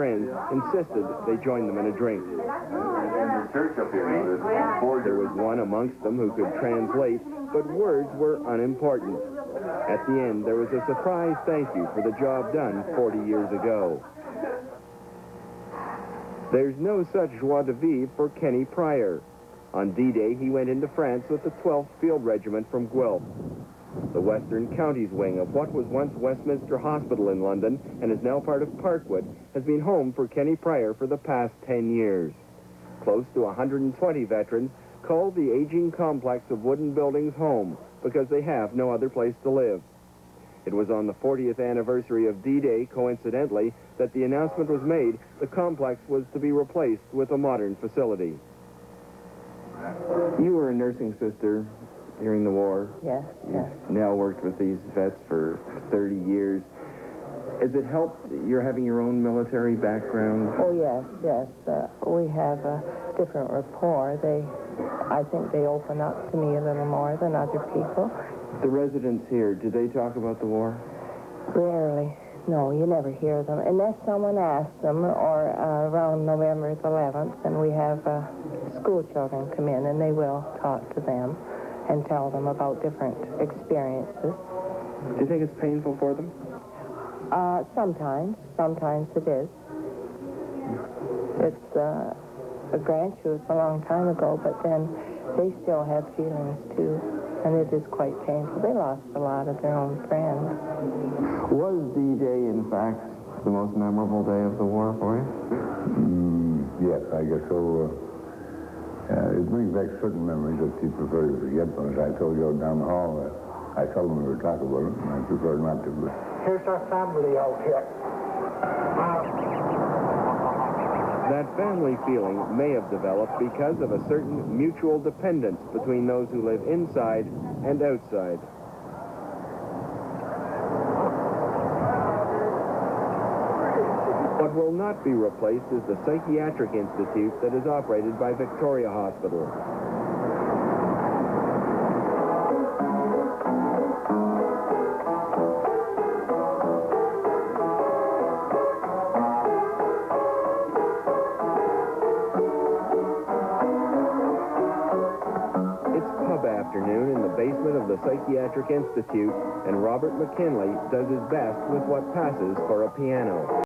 friends insisted they join them in a drink. There was one amongst them who could translate, but words were unimportant. At the end, there was a surprise thank you for the job done 40 years ago. There's no such joie de vivre for Kenny Pryor. On D-Day, he went into France with the 12th Field Regiment from Guelph. The Western Counties wing of what was once Westminster Hospital in London and is now part of Parkwood has been home for Kenny Pryor for the past 10 years. Close to 120 veterans call the aging complex of wooden buildings home because they have no other place to live. It was on the 40th anniversary of D-Day, coincidentally, that the announcement was made the complex was to be replaced with a modern facility. You were a nursing sister during the war. Yes, yes. Now worked with these vets for 30 years. Has it helped you're having your own military background? Oh, yes, yes. We have a different rapport. I think they open up to me a little more than other people. The residents here, do they talk about the war? Rarely. No, you never hear them. Unless someone asks them, or around November 11th, and we have school children come in, and they will talk to them and tell them about different experiences. Do you think it's painful for them? Sometimes. Sometimes it is. It's a grandchild a long time ago, but then they still have feelings, too, and it is quite painful. They lost a lot of their own friends. Was D-Day, in fact, the most memorable day of the war for you? Yes, I guess so. It brings back certain memories that you prefer to forget. But as I told you down the hall, I seldom ever talk about it, and I prefer not to. But here's our family out here. That family feeling may have developed because of a certain mutual dependence between those who live inside and outside. What will not be replaced is the Psychiatric Institute that is operated by Victoria Hospital. Afternoon in the basement of the Psychiatric Institute, and Robert McKinley does his best with what passes for a piano.